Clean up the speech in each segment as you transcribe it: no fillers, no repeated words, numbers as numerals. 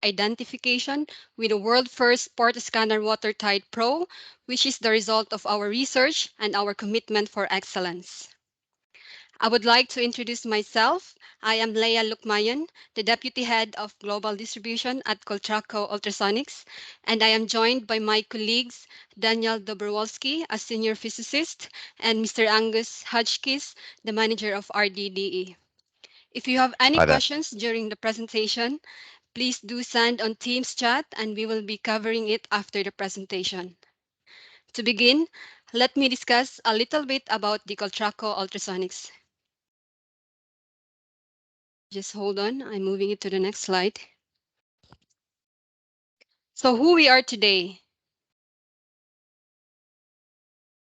identification with the world-first Portascanner WATERTIGHT PRO, which is the result of our research and our commitment for excellence. I would like to introduce myself. I am Leia Lukmayan, the Deputy Head of Global Distribution at Coltraco Ultrasonics, and I am joined by my colleagues Daniel Dobrowolski, a Senior Physicist, and Mr. Angus Hodgkiss, the Manager of RDDE. If you have any Hi there. questions during the presentation, please do send on Teams chat and we will be covering it after the presentation. To begin, let me discuss a little bit about the Coltraco Ultrasonics. Just hold on, I'm moving it to the next slide. So who we are today.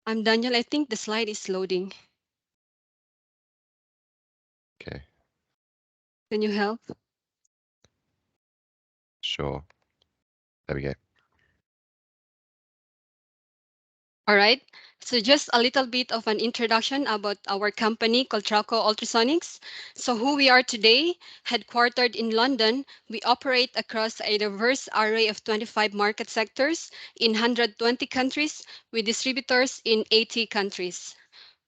I'm Daniel. I think the slide is loading. Okay, Can you help? sure. There we go. All right. So just a little bit of an introduction about our company, Coltraco Ultrasonics. So who we are today, headquartered in London, we operate across a diverse array of 25 market sectors in 120 countries with distributors in 80 countries.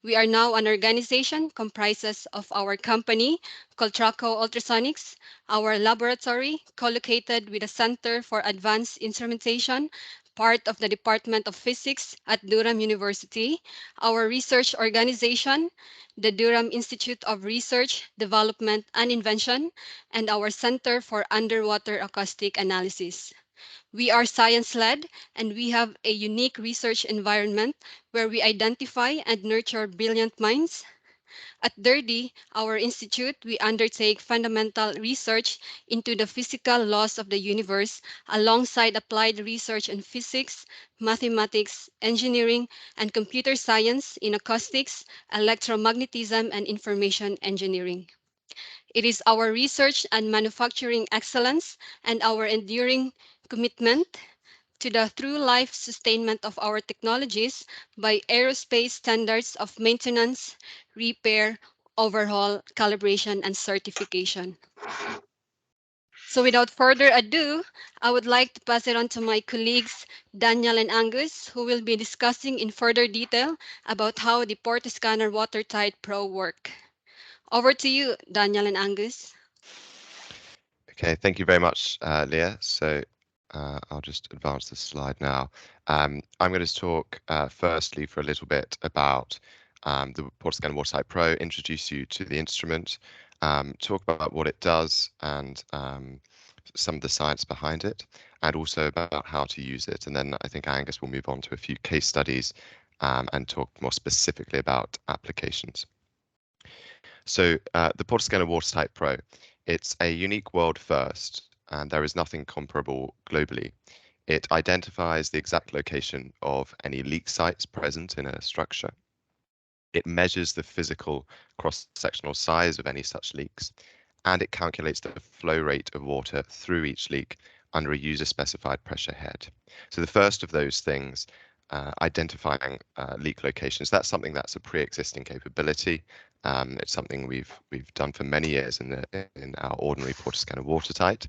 We are now an organization comprises of our company, Coltraco Ultrasonics, our laboratory, co-located with a Center for Advanced Instrumentation, part of the Department of Physics at Durham University, our research organization, the Durham Institute of Research, Development and Invention, and our Center for Underwater Acoustic Analysis. We are science-led, and we have a unique research environment where we identify and nurture brilliant minds. At DIRDI, our institute, we undertake fundamental research into the physical laws of the universe alongside applied research in physics, mathematics, engineering, and computer science in acoustics, electromagnetism, and information engineering. It is our research and manufacturing excellence and our enduring commitment to the through life sustainment of our technologies by aerospace standards of maintenance, repair, overhaul, calibration, and certification. So without further ado, I would like to pass it on to my colleagues, Daniel and Angus, who will be discussing in further detail about how the Portascanner WATERTIGHT PRO work. Over to you, Daniel and Angus. Okay, thank you very much, Leah. So I'll just advance the slide now. I'm going to talk firstly for a little bit about the Portascanner WATERTIGHT Pro, introduce you to the instrument, talk about what it does and some of the science behind it, and also about how to use it. And then I think Angus will move on to a few case studies and talk more specifically about applications. So the Portascanner WATERTIGHT Pro, it's a unique world first, and there is nothing comparable globally. It identifies the exact location of any leak sites present in a structure. It measures the physical cross-sectional size of any such leaks, and it calculates the flow rate of water through each leak under a user-specified pressure head. So the first of those things, identifying leak locations, that's something that's a pre-existing capability. It's something we've done for many years in our ordinary Portascanner WATERTIGHT.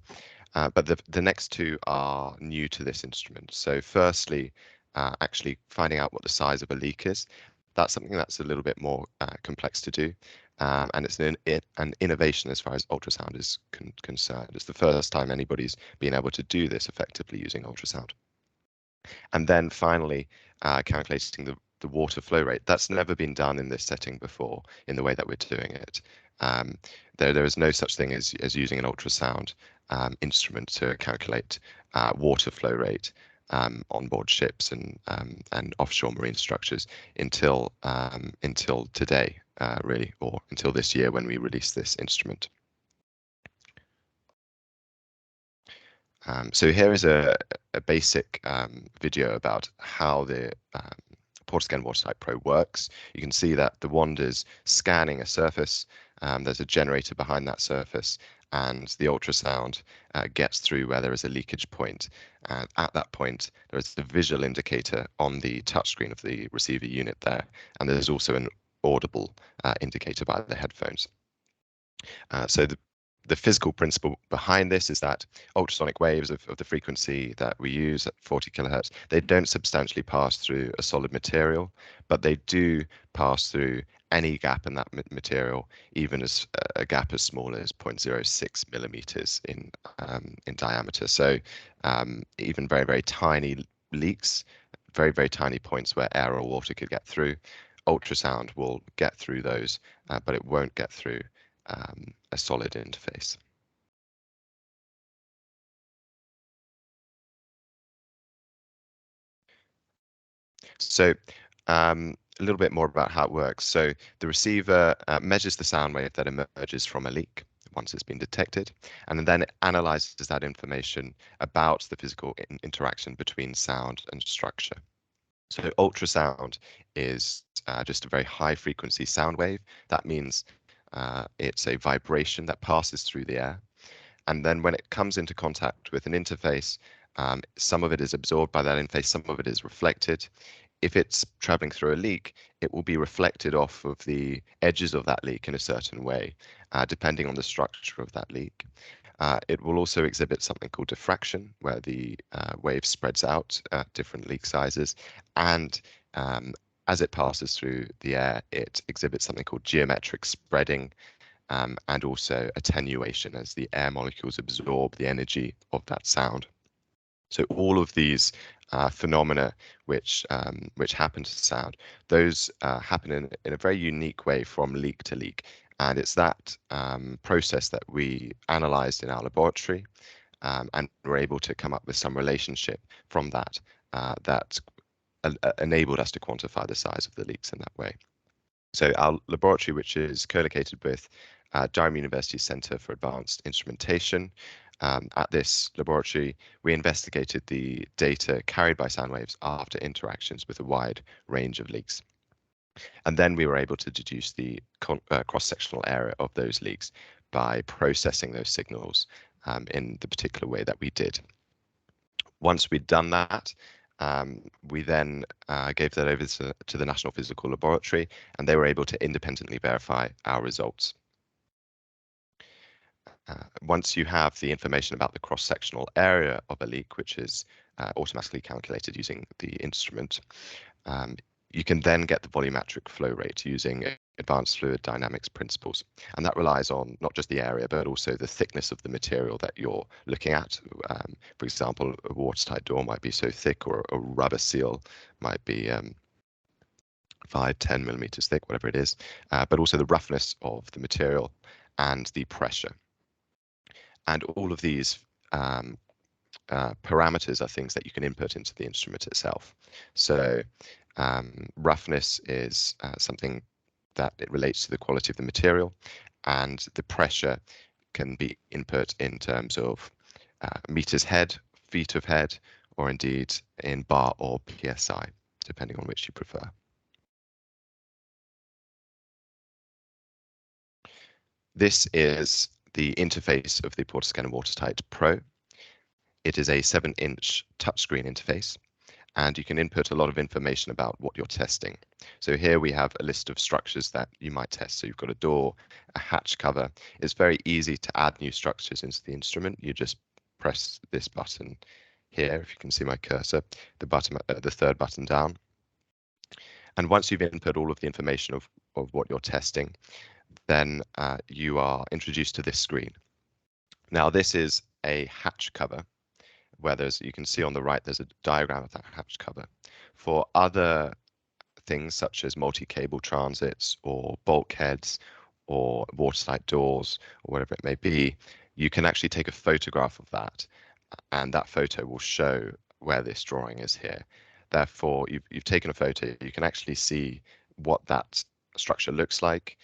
But the next two are new to this instrument. So firstly, actually finding out what the size of a leak is. That's something that's a little bit more complex to do. And it's an innovation as far as ultrasound is concerned. It's the first time anybody's been able to do this effectively using ultrasound. And then finally, calculating the water flow rate. That's never been done in this setting before in the way that we're doing it. There is no such thing as using an ultrasound instrument to calculate water flow rate on board ships and offshore marine structures until today, really, or until this year when we release this instrument. So here is a basic video about how the Portascanner WATERTIGHT Pro works. You can see that the wand is scanning a surface. There's a generator behind that surface, and the ultrasound gets through where there is a leakage point. And at that point, there is a visual indicator on the touchscreen of the receiver unit there, and there's also an audible indicator by the headphones. So the physical principle behind this is that ultrasonic waves of the frequency that we use at 40 kilohertz, they don't substantially pass through a solid material, but they do pass through any gap in that material, even as a gap as small as 0.06 millimeters in diameter. So even very, very tiny leaks, very, very tiny points where air or water could get through, ultrasound will get through those, but it won't get through a solid interface. So a little bit more about how it works. So the receiver measures the sound wave that emerges from a leak once it's been detected, and then it analyzes that information about the physical interaction between sound and structure. So ultrasound is just a very high frequency sound wave. That means it's a vibration that passes through the air. And then when it comes into contact with an interface, some of it is absorbed by that interface, some of it is reflected. If it's traveling through a leak, it will be reflected off of the edges of that leak in a certain way, depending on the structure of that leak. It will also exhibit something called diffraction, where the wave spreads out at different leak sizes. And as it passes through the air, it exhibits something called geometric spreading, and also attenuation as the air molecules absorb the energy of that sound. So all of these phenomena which happen to sound, those happen in a very unique way from leak to leak. And it's that process that we analyzed in our laboratory, and we're able to come up with some relationship from that that enabled us to quantify the size of the leaks in that way. So our laboratory, which is co-located with Durham University Centre for Advanced Instrumentation, at this laboratory, we investigated the data carried by sound waves after interactions with a wide range of leaks. And then we were able to deduce the cross-sectional area of those leaks by processing those signals in the particular way that we did. Once we'd done that, we then gave that over to the National Physical Laboratory, and they were able to independently verify our results. Once you have the information about the cross-sectional area of a leak, which is automatically calculated using the instrument, you can then get the volumetric flow rate using advanced fluid dynamics principles. And that relies on not just the area, but also the thickness of the material that you're looking at. For example, a watertight door might be so thick, or a rubber seal might be 5-10 millimeters thick, whatever it is, but also the roughness of the material and the pressure. And all of these parameters are things that you can input into the instrument itself. So roughness is something that it relates to the quality of the material, and the pressure can be input in terms of meters head, feet of head, or indeed in bar or psi, depending on which you prefer. This is the interface of the Portascanner WATERTIGHT Pro. It is a 7-inch touchscreen interface, and you can input a lot of information about what you're testing. So here we have a list of structures that you might test. So you've got a door, a hatch cover. It's very easy to add new structures into the instrument. You just press this button here, if you can see my cursor, the third button down. And once you've input all of the information of what you're testing, then you are introduced to this screen. Now this is a hatch cover, where you can see on the right, there's a diagram of that hatch cover. For other things such as multi-cable transits or bulkheads or watertight doors or whatever it may be, you can actually take a photograph of that, and that photo will show where this drawing is here. Therefore, you've taken a photo, you can actually see what that structure looks like.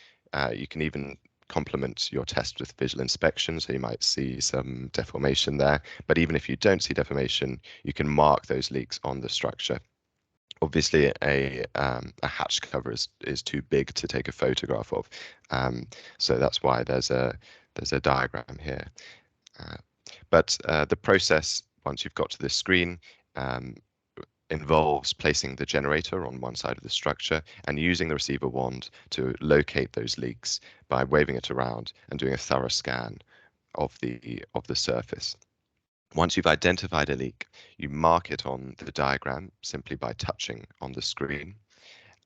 You can even complement your test with visual inspection, so you might see some deformation there. But even if you don't see deformation, you can mark those leaks on the structure. Obviously, a hatch cover is too big to take a photograph of, so that's why there's a diagram here. But the process, once you've got to this screen, involves placing the generator on one side of the structure and using the receiver wand to locate those leaks by waving it around and doing a thorough scan of the surface. Once you've identified a leak, you mark it on the diagram simply by touching on the screen,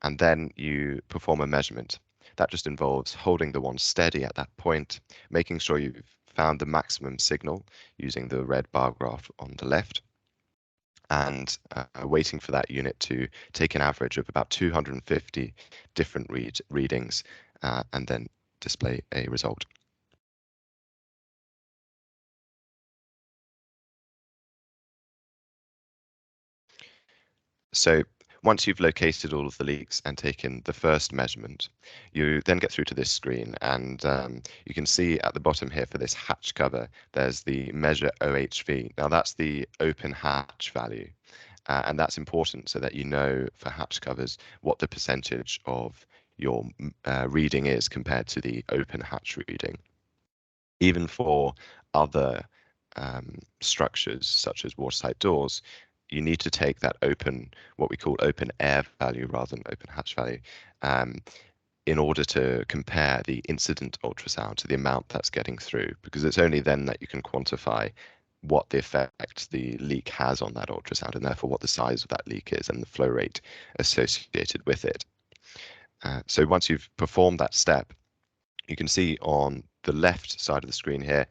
and then you perform a measurement. That just involves holding the wand steady at that point, making sure you've found the maximum signal using the red bar graph on the left, and waiting for that unit to take an average of about 250 different readings, and then display a result. So once you've located all of the leaks and taken the first measurement, you then get through to this screen, and you can see at the bottom here for this hatch cover, there's the measure OHV. Now that's the open hatch value, and that's important so that you know for hatch covers what the percentage of your reading is compared to the open hatch reading. Even for other structures such as watertight doors, you need to take that open, what we call open air value rather than open hatch value, in order to compare the incident ultrasound to the amount that's getting through, because it's only then that you can quantify what the effect the leak has on that ultrasound, and therefore what the size of that leak is and the flow rate associated with it. So once you've performed that step, you can see on the left side of the screen here,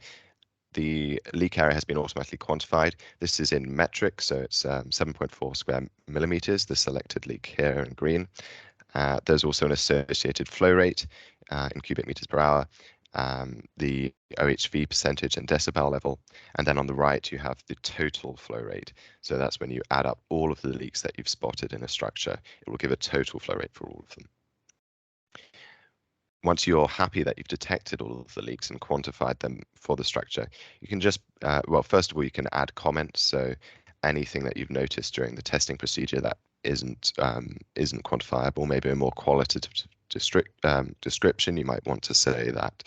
the leak area has been automatically quantified. This is in metric, so it's 7.4 square millimeters, the selected leak here in green. There's also an associated flow rate in cubic meters per hour, the OHV percentage and decibel level, and then on the right you have the total flow rate. So that's when you add up all of the leaks that you've spotted in a structure, it will give a total flow rate for all of them. Once you're happy that you've detected all of the leaks and quantified them for the structure, you can just, well, first of all, you can add comments. So anything that you've noticed during the testing procedure that isn't quantifiable, maybe a more qualitative description, you might want to say that,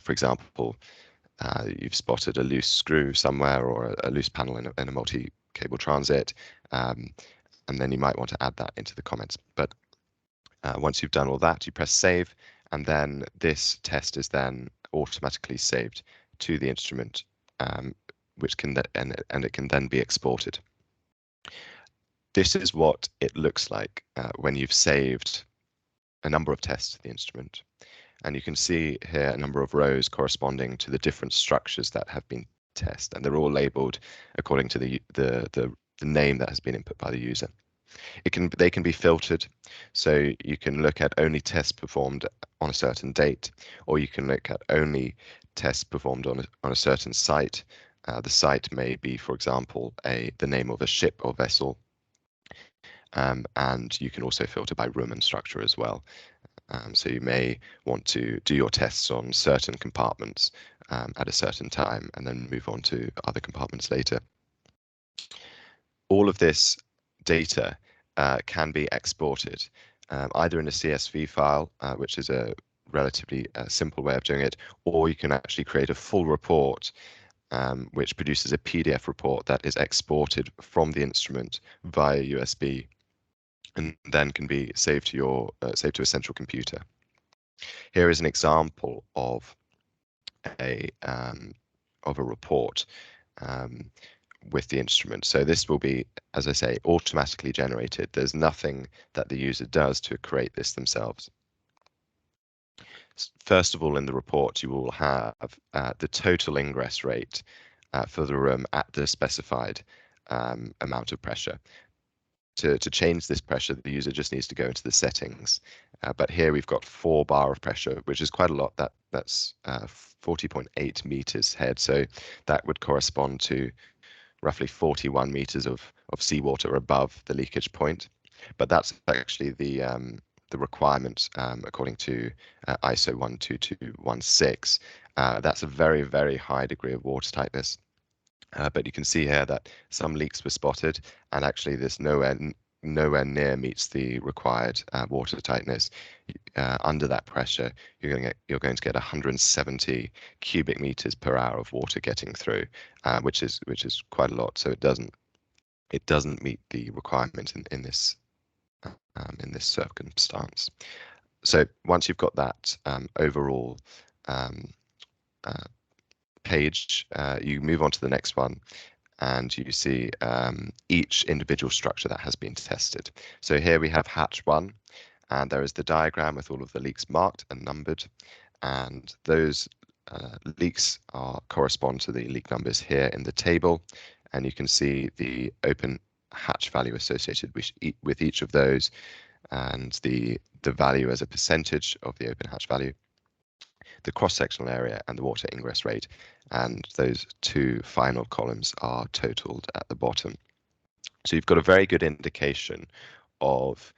for example, you've spotted a loose screw somewhere or a loose panel in a multi-cable transit, and then you might want to add that into the comments. But once you've done all that, you press save, and then this test is then automatically saved to the instrument, which can and it can then be exported. This is what it looks like when you've saved a number of tests to the instrument. And you can see here a number of rows corresponding to the different structures that have been tested, and they're all labeled according to the name that has been input by the user. They can be filtered, so you can look at only tests performed on a certain date, or you can look at only tests performed on a certain site. The site may be, for example, the name of a ship or vessel, and you can also filter by room and structure as well. So you may want to do your tests on certain compartments at a certain time and then move on to other compartments later. All of this data can be exported either in a CSV file, which is a relatively simple way of doing it, or you can actually create a full report which produces a PDF report that is exported from the instrument via USB and then can be saved to a central computer. Here is an example of a report with the instrument. So this will be, as I say, automatically generated. There's nothing that the user does to create this themselves. First of all, in the report, you will have the total ingress rate for the room at the specified amount of pressure. To change this pressure, the user just needs to go into the settings. But here we've got 4 bar of pressure, which is quite a lot. That's 40.8 meters head. So that would correspond to roughly 41 meters of seawater above the leakage point. But that's actually the requirement according to ISO 12216. That's a very, very high degree of water tightness. But you can see here that some leaks were spotted, and actually this nowhere near meets the required water tightness. Under that pressure, you're going to get 170 cubic meters per hour of water getting through, which is quite a lot. So it doesn't meet the requirement in this circumstance. So once you've got that overall page, you move on to the next one, and you see each individual structure that has been tested. So here we have hatch 1, and there is the diagram with all of the leaks marked and numbered, and those leaks correspond to the leak numbers here in the table, and you can see the open hatch value associated with each of those, and the value as a percentage of the open hatch value, the cross-sectional area, and the water ingress rate, and those two final columns are totaled at the bottom. So you've got a very good indication of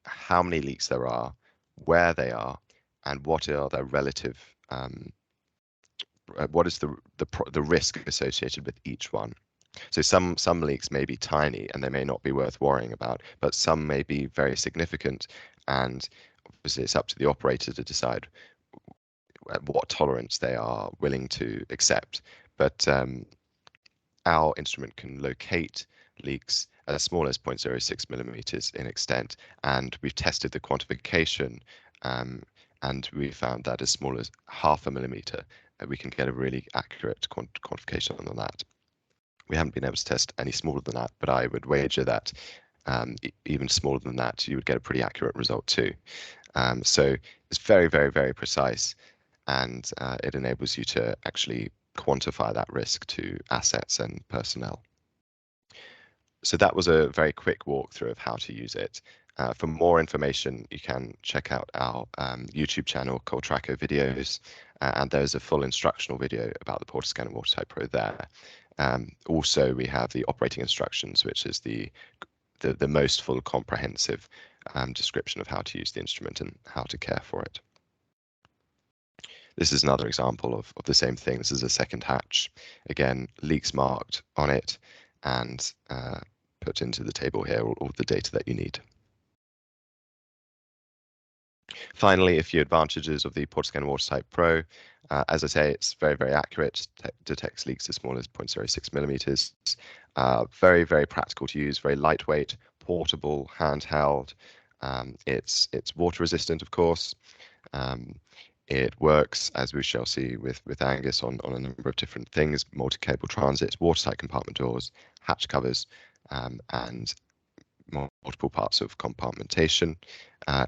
how many leaks there are, where they are, and what are their relative what is the risk associated with each one. So some leaks may be tiny and they may not be worth worrying about, but some may be very significant, and obviously it's up to the operator to decide what tolerance they are willing to accept. But our instrument can locate leaks as small as 0.06 millimeters in extent, and we've tested the quantification, and we found that as small as 0.5 millimeter, we can get a really accurate quantification on that. We haven't been able to test any smaller than that, but I would wager that even smaller than that, you would get a pretty accurate result too. So it's very, very, very precise, and it enables you to actually quantify that risk to assets and personnel. So that was a very quick walkthrough of how to use it. For more information, you can check out our YouTube channel, Coltraco Videos, and there's a full instructional video about the Portascanner WATERTIGHT PRO there. Also, we have the operating instructions, which is the most full comprehensive description of how to use the instrument and how to care for it. This is another example of the same thing. This is a second hatch. Again, leaks marked on it, and put into the table here all the data that you need. Finally, a few advantages of the Portascanner WATERTIGHT PRO. As I say, it's very, very accurate, detects leaks as small as 0.06 millimeters. Very, very practical to use, very lightweight, portable, handheld. It's water resistant, of course. It works, as we shall see with Angus, on a number of different things: multi-cable transits, watertight compartment doors, hatch covers, and multiple parts of compartmentation.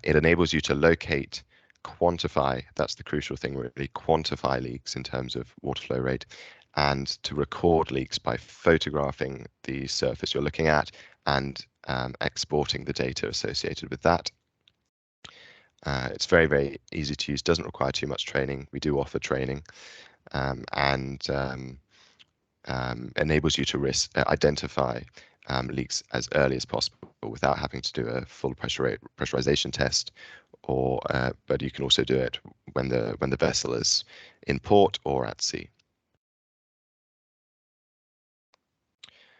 It enables you to locate, quantify, that's the crucial thing really, quantify leaks in terms of water flow rate, and to record leaks by photographing the surface you're looking at and exporting the data associated with that. It's very, very easy to use, doesn't require too much training. We do offer training, and enables you to identify leaks as early as possible without having to do a full pressurization test, or but you can also do it when the vessel is in port or at sea.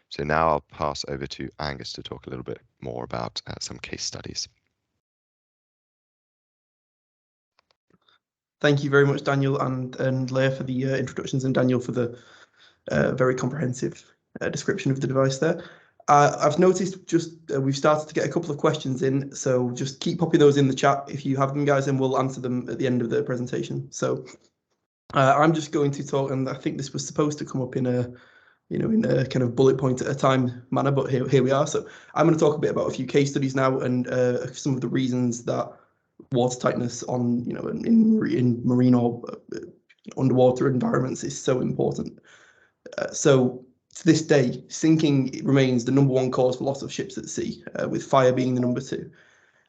So now I'll pass over to Angus to talk a little bit more about some case studies. Thank you very much, Daniel and Leah, for the introductions, and Daniel for the very comprehensive description of the device there. I've noticed we've started to get a couple of questions in, so just keep popping those in the chat if you have them, guys, and we'll answer them at the end of the presentation. So I'm just going to talk, and I think this was supposed to come up in a kind of bullet point at a time manner, but here we are. So I'm going to talk a bit about a few case studies now, and some of the reasons that water tightness on in marine or underwater environments is so important. So to this day, sinking remains the #1 cause for loss of ships at sea, with fire being the #2.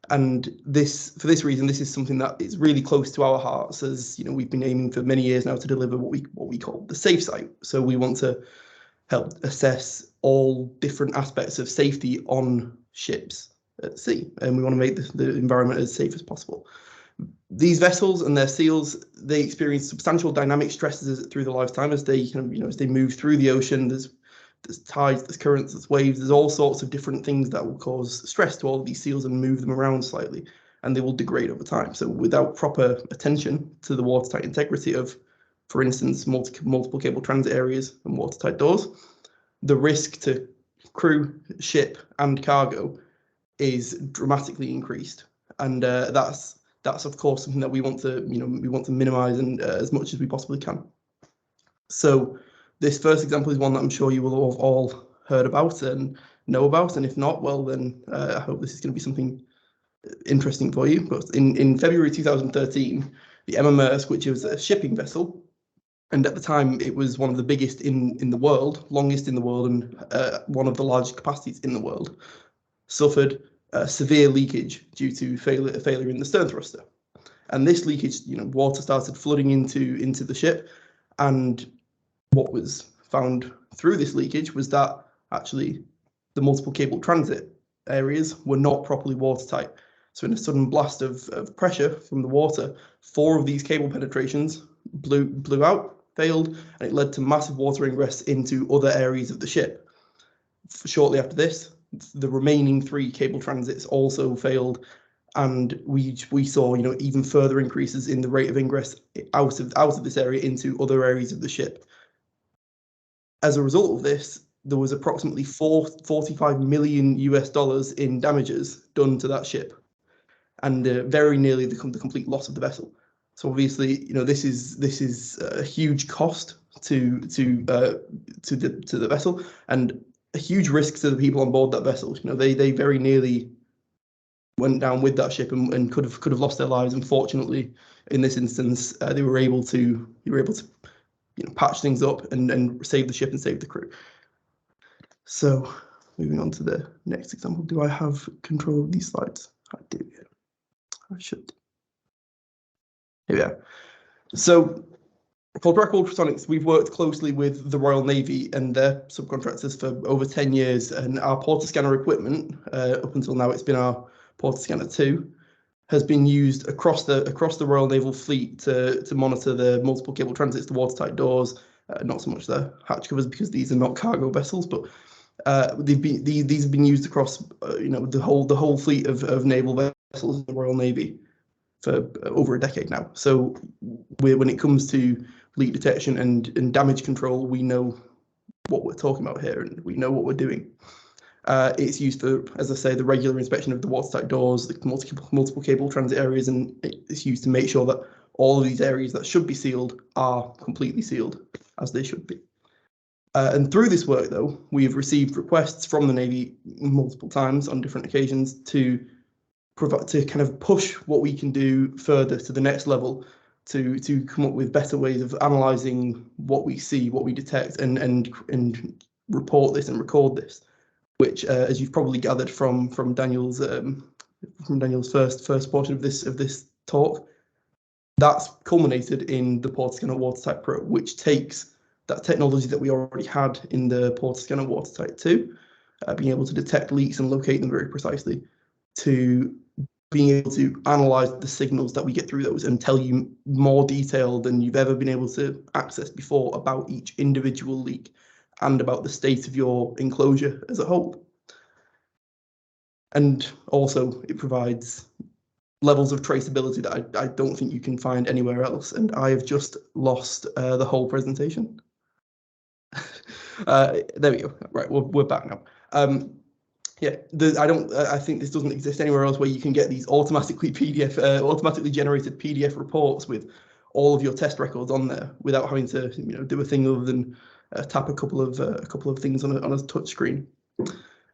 And for this reason, this is something that is really close to our hearts, as we've been aiming for many years now to deliver what we call the safe site. So we want to help assess all different aspects of safety on ships at sea, and we want to make the environment as safe as possible. These vessels and their seals, they experience substantial dynamic stresses through the lifetime as they as they move through the ocean. There's tides, there's currents, there's waves, there's all sorts of different things that will cause stress to all of these seals and move them around slightly, and they will degrade over time. So without proper attention to the watertight integrity of, for instance, multiple cable transit areas and watertight doors, the risk to crew, ship, and cargo is dramatically increased, and that's of course something that we want to minimize and as much as we possibly can. So this first example is one that I'm sure you will have all heard about and know about, and if not, well then I hope this is going to be something interesting for you. But in February 2013, the Emma Maersk, which was a shipping vessel, and at the time it was one of the biggest in the world, longest in the world, and one of the largest capacities in the world, suffered severe leakage due to failure in the stern thruster. And this leakage, water started flooding into the ship, and what was found through this leakage was that actually the multiple cable transit areas were not properly watertight. So in a sudden blast of pressure from the water, 4 of these cable penetrations blew out, failed, and it led to massive water ingress into other areas of the ship. Shortly after this, the remaining 3 cable transits also failed, and we saw even further increases in the rate of ingress out of this area into other areas of the ship. As a result of this, there was approximately $45 million in damages done to that ship, and very nearly the complete loss of the vessel. So obviously, this is a huge cost to the vessel, and a huge risk to the people on board that vessel. They very nearly went down with that ship and could have lost their lives. Unfortunately, in this instance, they were able to patch things up and save the ship and save the crew. So moving on to the next example. Do I have control of these slides? I do. Yeah. I should. Here we are. So for Portascanner Ultrasonics, we've worked closely with the Royal Navy and their subcontractors for over 10 years, and our Portascanner equipment, up until now, it's been our Portascanner 2, has been used across the Royal Naval Fleet to monitor the multiple cable transits, the watertight doors, not so much the hatch covers because these are not cargo vessels, but these have been used across the whole fleet of naval vessels in the Royal Navy for over a decade now. So when it comes to leak detection and damage control, we know what we're talking about here and we know what we're doing. It's used for, as I say, the regular inspection of the watertight doors, the multiple cable transit areas, and it's used to make sure that all of these areas that should be sealed are completely sealed, as they should be. And through this work, though, we have received requests from the Navy multiple times on different occasions to kind of push what we can do further to the next level, to come up with better ways of analysing what we see, what we detect, and report this and record this. Which, as you've probably gathered from Daniel's first portion of this talk, that's culminated in the Portascanner WATERTIGHT PRO, which takes that technology that we already had in the Portascanner WATERTIGHT 2, being able to detect leaks and locate them very precisely, to being able to analyze the signals that we get through those and tell you more detail than you've ever been able to access before about each individual leak and about the state of your enclosure as a whole. And also it provides levels of traceability that I don't think you can find anywhere else. And I have just lost the whole presentation. There we go. Right, we're back now. Yeah, I think this doesn't exist anywhere else where you can get these automatically generated PDF reports with all of your test records on there without having to do a thing other than tap a couple of things on a touch screen.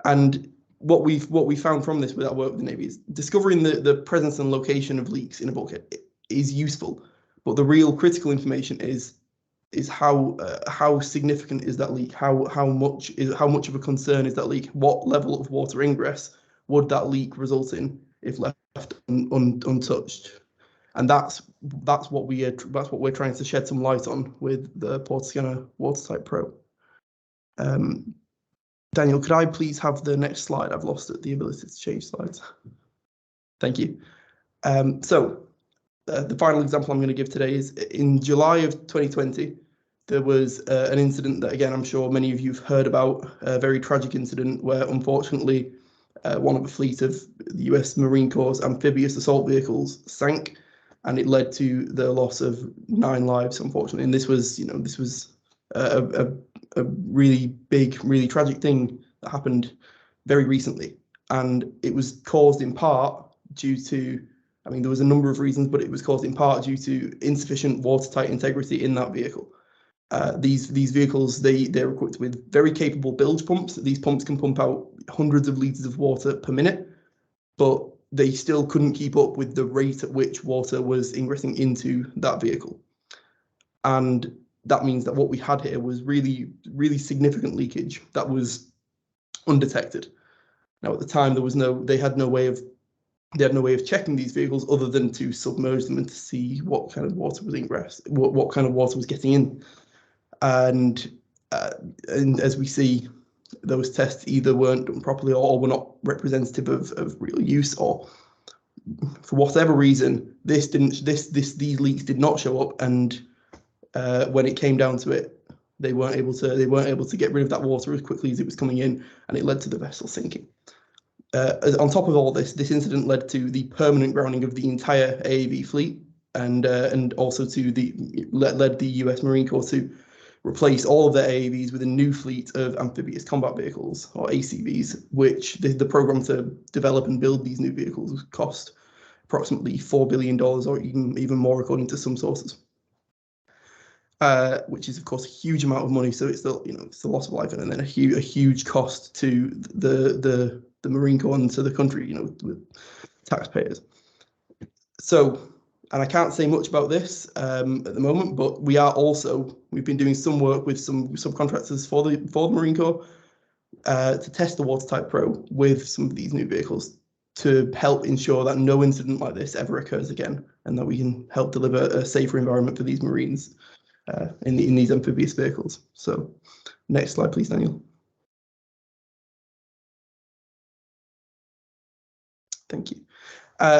And what we found from this with our work with the Navy is discovering the presence and location of leaks in a bulkhead is useful, but the real critical information is how significant is that leak? How much of a concern is that leak? What level of water ingress would that leak result in if left untouched? And that's what we're trying to shed some light on with the Portascanner WATERTIGHT PRO. Daniel, could I please have the next slide? I've lost the ability to change slides. Thank you. So the final example I'm going to give today is in July of 2020. There was an incident that, again, I'm sure many of you have heard about, a very tragic incident where, unfortunately, one of a fleet of the US Marine Corps amphibious assault vehicles sank, and it led to the loss of 9 lives, unfortunately. And this was a really big, really tragic thing that happened very recently. And it was caused in part due to, there was a number of reasons, but it was caused in part due to insufficient watertight integrity in that vehicle. These vehicles, they're equipped with very capable bilge pumps. These pumps can pump out hundreds of litres of water per minute, but they still couldn't keep up with the rate at which water was ingressing into that vehicle. And that means that what we had here was really, really significant leakage that was undetected. Now, at the time, they had no way of checking these vehicles other than to submerge them and to see what kind of water was ingressed, what kind of water was getting in. And as we see, those tests either weren't done properly or were not representative of real use, or for whatever reason, these leaks did not show up. And when it came down to it, they weren't able to get rid of that water as quickly as it was coming in, and it led to the vessel sinking. On top of all this incident led to the permanent grounding of the entire AAV fleet, and also led the US Marine Corps to replace all of their AAVs with a new fleet of amphibious combat vehicles, or ACVs, which the program to develop and build these new vehicles cost approximately $4 billion, or even more according to some sources. Which is of course a huge amount of money. So it's the loss of life, and then a huge cost to the Marine Corps and to the country, with taxpayers. So, and I can't say much about this at the moment, but we've been doing some work with some subcontractors for the Marine Corps to test the Watertight Pro with some of these new vehicles to help ensure that no incident like this ever occurs again, and that we can help deliver a safer environment for these Marines in these amphibious vehicles. So, next slide, please, Daniel. Thank you.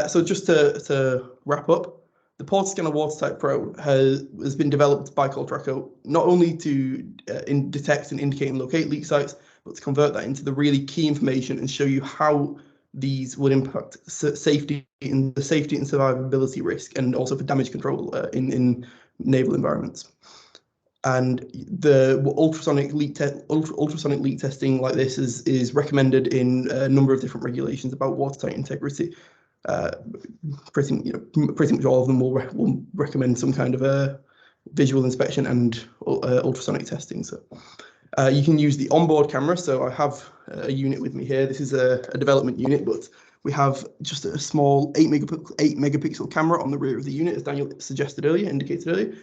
So just to wrap up, the Portascanner WATERTIGHT PRO has been developed by Coltraco not only to detect and indicate and locate leak sites, but to convert that into the really key information and show you how these would impact safety and survivability risk, and also for damage control in naval environments. And the ultrasonic leak testing like this is recommended in a number of different regulations about watertight integrity. Pretty much all of them will recommend some kind of a visual inspection and ultrasonic testing. So you can use the onboard camera. So I have a unit with me here. This is a development unit, but we have just a small 8 megapixel camera on the rear of the unit, as Daniel indicated earlier.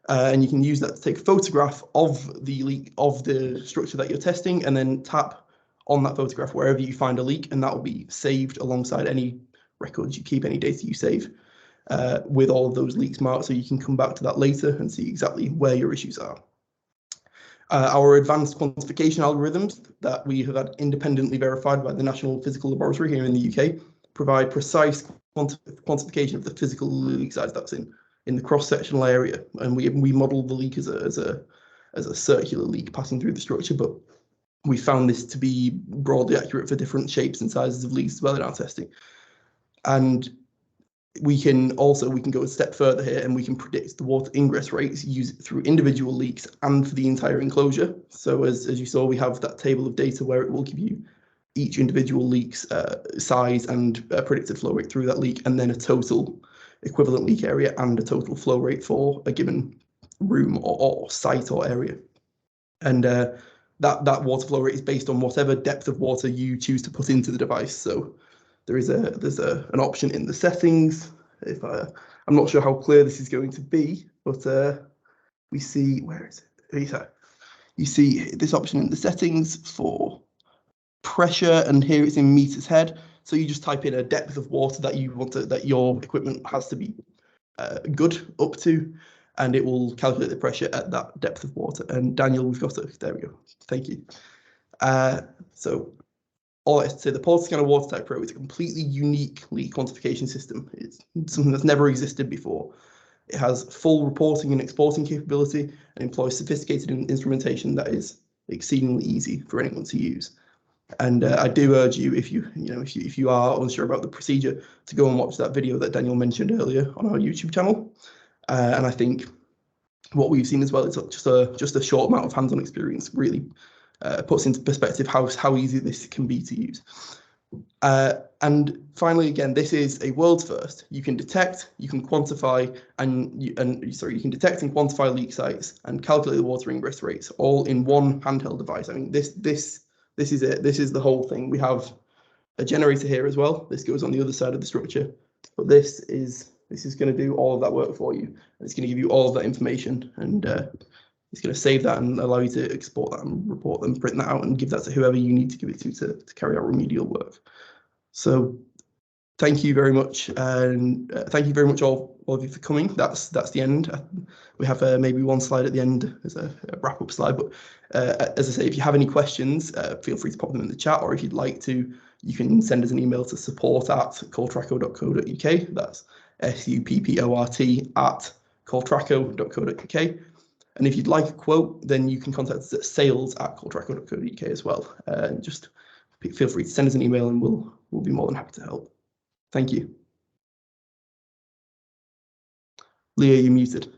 And you can use that to take a photograph of the leak of the structure that you're testing, and then tap on that photograph wherever you find a leak, and that will be saved alongside any records you keep, any data you save, with all of those leaks marked, so you can come back to that later and see exactly where your issues are. Our advanced quantification algorithms that we have had independently verified by the National Physical Laboratory here in the UK provide precise quantification of the physical leak size that's in the cross-sectional area, and we modeled the leak as a circular leak passing through the structure, but we found this to be broadly accurate for different shapes and sizes of leaks as well in our testing. And we can go a step further here, and we can predict the water ingress rates used through individual leaks and for the entire enclosure. So as you saw, we have that table of data where it will give you each individual leak's size and predicted flow rate through that leak, and then a total equivalent leak area and a total flow rate for a given room or site or area. And that water flow rate is based on whatever depth of water you choose to put into the device. So there's an option in the settings. I'm not sure how clear this is going to be, but we see, where is it? You see this option in the settings for pressure, and here it's in meters head. So you just type in a depth of water that you want that your equipment has to be good up to, and it will calculate the pressure at that depth of water. And Daniel, we've got it. There we go. Thank you. So all I have to say, the Portascanner WATERTIGHT PRO is a completely unique leak quantification system. It's something that's never existed before. It has full reporting and exporting capability and employs sophisticated instrumentation that is exceedingly easy for anyone to use. And I do urge you, if you are unsure about the procedure, to go and watch that video that Daniel mentioned earlier on our YouTube channel. And I think what we've seen as well is just a short amount of hands-on experience really puts into perspective how easy this can be to use. And finally, again, this is a world's first. You can detect, you can quantify, you can detect and quantify leak sites and calculate the water ingress rates all in one handheld device. I mean, this is it. This is the whole thing. We have a generator here as well. This goes on the other side of the structure, but this is going to do all of that work for you. And it's going to give you all of that information, and it's going to save that and allow you to export that and report them, print that out, and give that to whoever you need to give it to carry out remedial work. So thank you very much, and thank you very much all of you for coming. That's the end. We have maybe one slide at the end as a wrap-up slide, but as I say, if you have any questions, feel free to pop them in the chat, or if you'd like to, you can send us an email to support@coltraco.co.uk. That's support@coltraco.co.uk. And if you'd like a quote, then you can contact us at sales@coltraco.co.uk as well. Just feel free to send us an email, and we'll be more than happy to help. Thank you. Leah, you're muted.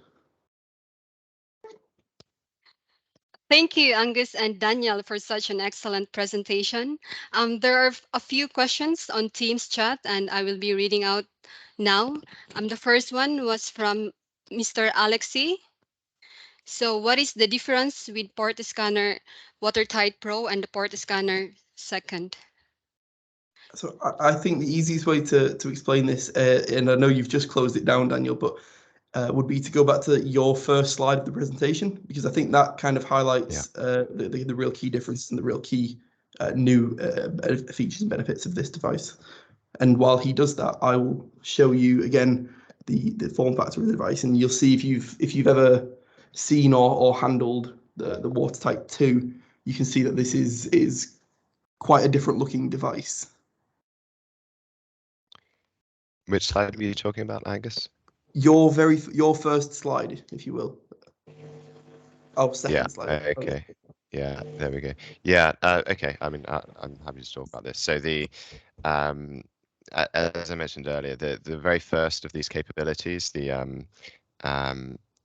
Thank you, Angus and Daniel, for such an excellent presentation. There are a few questions on Teams chat, and I will be reading out now. The first one was from Mr. Alexi. So what is the difference with Portascanner WATERTIGHT PRO and the Portascanner second? So I think the easiest way to explain this, and I know you've just closed it down, Daniel, but would be to go back to your first slide of the presentation, because I think that kind of highlights the real key difference and the real key new features and benefits of this device. And while he does that, I will show you again the form factor of the device, and you'll see if you've ever seen or handled the Watertight 2, you can see that this is quite a different looking device. Which slide were you talking about, Angus? Your first slide, if you will. Oh, second slide. Okay. Yeah, there we go. Yeah. Okay. I mean, I'm happy to talk about this. So as I mentioned earlier, the very first of these capabilities, the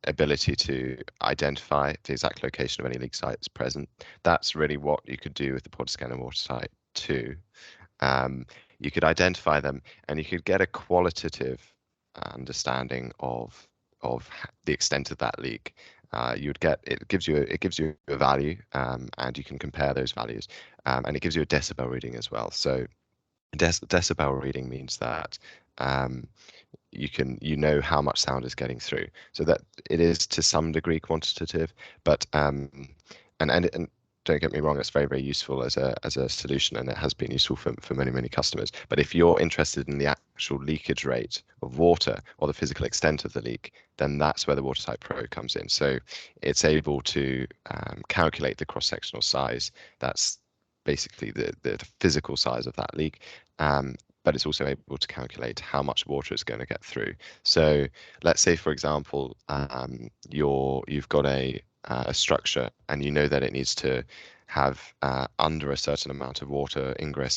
ability to identify the exact location of any leak sites present, that's really what you could do with the Portascanner WATERTIGHT 2. You could identify them, and you could get a qualitative understanding of the extent of that leak. It gives you a value, and you can compare those values, and it gives you a decibel reading as well. So decibel reading means that you know how much sound is getting through, so that it is to some degree quantitative, but and don't get me wrong, it's very, very useful as a solution, and it has been useful for many customers. But if you're interested in the actual leakage rate of water or the physical extent of the leak, then that's where the WATERTIGHT PRO comes in. So it's able to calculate the cross-sectional size. That's basically the physical size of that leak. But it's also able to calculate how much water is going to get through. So let's say, for example, you've got a structure, and you know that it needs to have under a certain amount of water ingress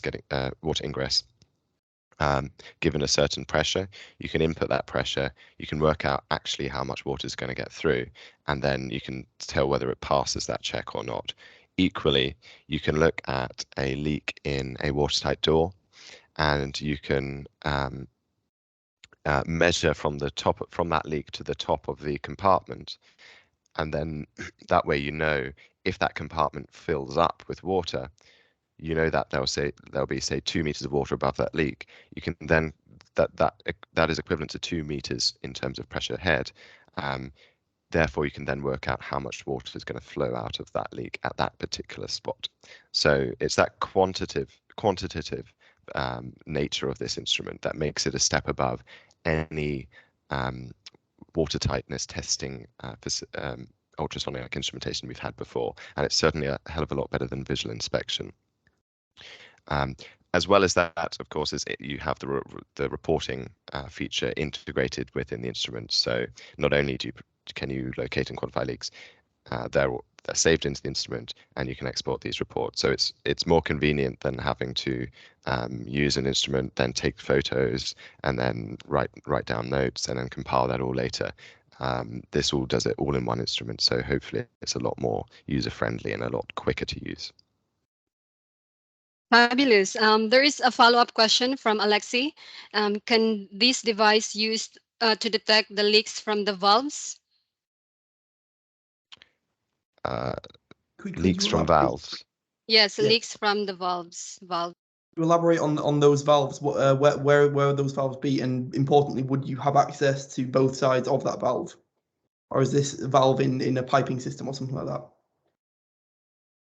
given a certain pressure. You can input that pressure, you can work out actually how much water is going to get through, and then you can tell whether it passes that check or not. Equally, you can look at a leak in a watertight door, and you can measure from that leak to the top of the compartment, and then that way you know if that compartment fills up with water, you know that there'll be say 2 meters of water above that leak. You can then that is equivalent to 2 meters in terms of pressure head. Therefore, you can then work out how much water is going to flow out of that leak at that particular spot. So it's that quantitative nature of this instrument that makes it a step above any water tightness testing ultrasonic instrumentation we've had before, and it's certainly a hell of a lot better than visual inspection. As well as that, of course, you have the reporting feature integrated within the instrument. So not only can you locate and quantify leaks, they're saved into the instrument, and you can export these reports. So it's more convenient than having to use an instrument, then take photos, and then write down notes, and then compile that all later. This all does it all in one instrument, so hopefully it's a lot more user-friendly and a lot quicker to use. Fabulous. There is a follow-up question from Alexi. Can this device used to detect the leaks from the valves? Could Leaks you from elaborate? valves. Yes, Yeah, leaks from the valves. to elaborate on those valves. What, where would those valves be? And importantly, would you have access to both sides of that valve, or is this valve in a piping system or something like that?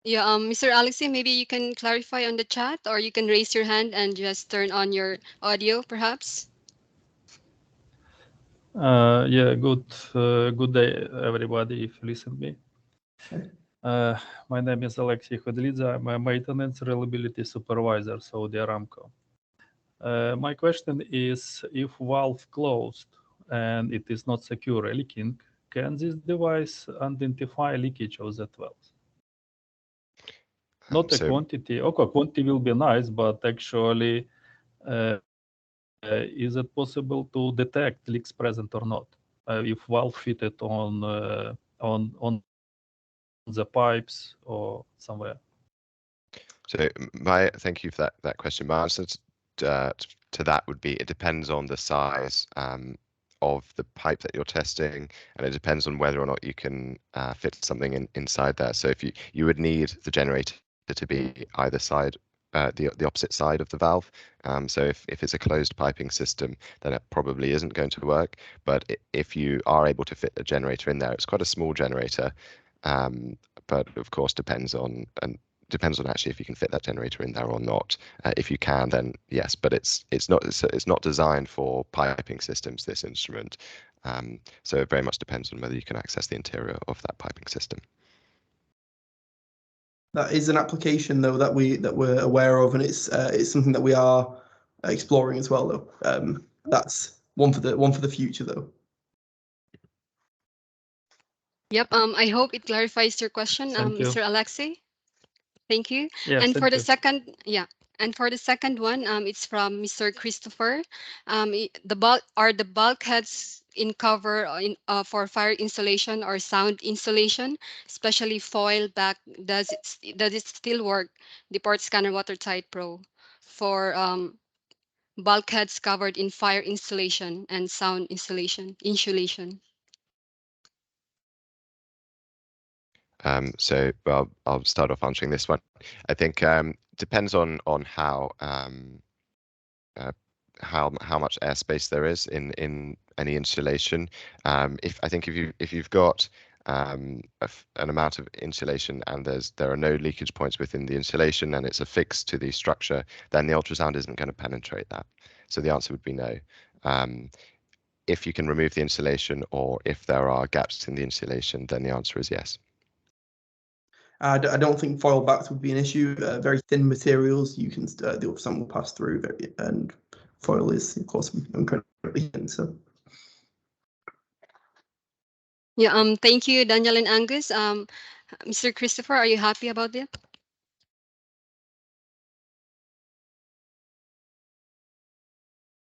Yeah, Mr. Alexi, maybe you can clarify on the chat, or you can raise your hand and just turn on your audio, perhaps. Yeah, good day, everybody, if you listen me. My name is Alexei Khodlidze. I'm a maintenance reliability supervisor, Saudi Aramco. My question is, if valve closed and it is not secure leaking, can this device identify leakage of that valve? Not a quantity. Okay, quantity will be nice, but actually, is it possible to detect leaks present or not if valve fitted on the pipes or somewhere? So thank you for that question. My answer to that would be it depends on the size of the pipe that you're testing, and it depends on whether or not you can fit something inside there. So if you would need the generator to be either side, the opposite side of the valve. So if it's a closed piping system, then it probably isn't going to work. But if you are able to fit a generator in there, it's quite a small generator, but of course depends on actually if you can fit that generator in there or not. If you can, then yes, but it's not designed for piping systems, this instrument. So it very much depends on whether you can access the interior of that piping system. That is an application though that we're aware of, and it's something that we are exploring as well though. That's one for the future though. Yep. I hope it clarifies your question, Thank you. Mr. Alexei. Thank you. Yes, And for thank the you. second, yeah. And for the second one, it's from Mr. Christopher. The bulkheads in cover for fire insulation or sound insulation, especially foil back? Does it still work? The Portascanner WATERTIGHT PRO for bulkheads covered in fire insulation and sound insulation. So I'll start off answering this one. I think depends on how much airspace there is in any insulation. If you've got an amount of insulation and there are no leakage points within the insulation and it's affixed to the structure, then the ultrasound isn't going to penetrate that. So the answer would be no. If you can remove the insulation or if there are gaps in the insulation, then the answer is yes. I don't think foil backs would be an issue. Very thin materials, you can the ultrasound will pass through, and foil is of course incredibly thin. So Yeah. Thank you, Daniel and Angus. Mr. Christopher, are you happy about that?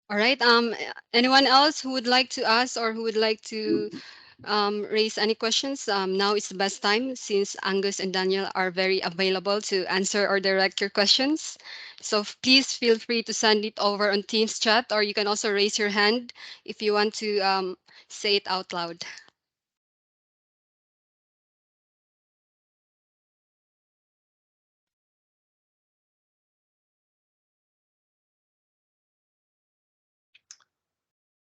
All right. Anyone else who would like to ask or who would like to raise any questions? Now is the best time since Angus and Daniel are very available to answer or direct your questions. So please feel free to send it over on Teams chat, or you can also raise your hand if you want to say it out loud.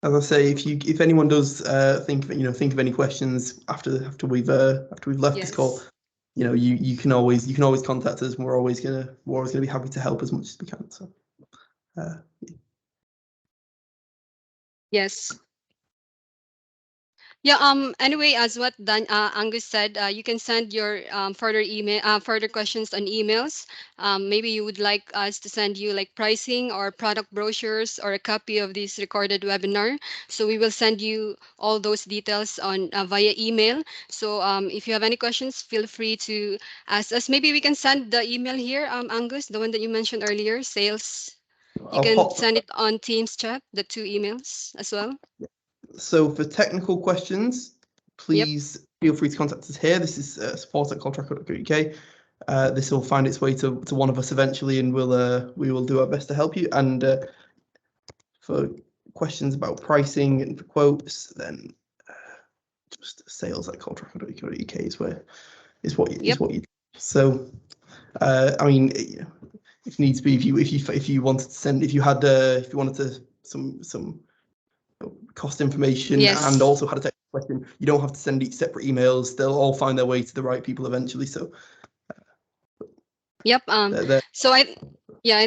as I say, if anyone does think of any questions after we've left this call, you can always contact us, and we're always gonna be happy to help as much as we can. So Yes. Yeah. Anyway, as what Angus said, you can send your further questions on emails. Maybe you would like us to send you like pricing or product brochures or a copy of this recorded webinar. So we will send you all those details on via email. So if you have any questions, feel free to ask us. Maybe we can send the email here, Angus, the one that you mentioned earlier, sales. You can send it on Teams chat, the two emails as well. So for technical questions, please feel free to contact us here. This is support@cultraco.uk. this will find its way to one of us eventually, and we will do our best to help you. And for questions about pricing and for quotes, then just sales@cultraco.uk is what you. So I mean, if needs be, if you wanted to send, if you wanted to some cost information and also had a technical question, you don't have to send each separate emails. They'll all find their way to the right people eventually. So Yep. So I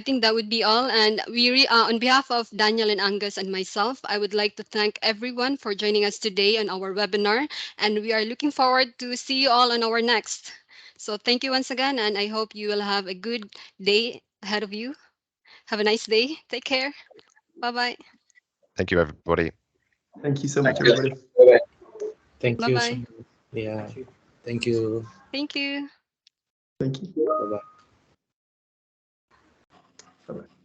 think that would be all. And we on behalf of Daniel and Angus and myself, I would like to thank everyone for joining us today on our webinar. And we are looking forward to see you all on our next. So thank you once again, and I hope you will have a good day ahead of you. Have a nice day. Take care. Bye-bye. Thank you, everybody. Thank you so much, everybody. Thank you so Bye-bye. much. Yeah. Thank you. Thank you. Thank you. Bye-bye. Bye-bye.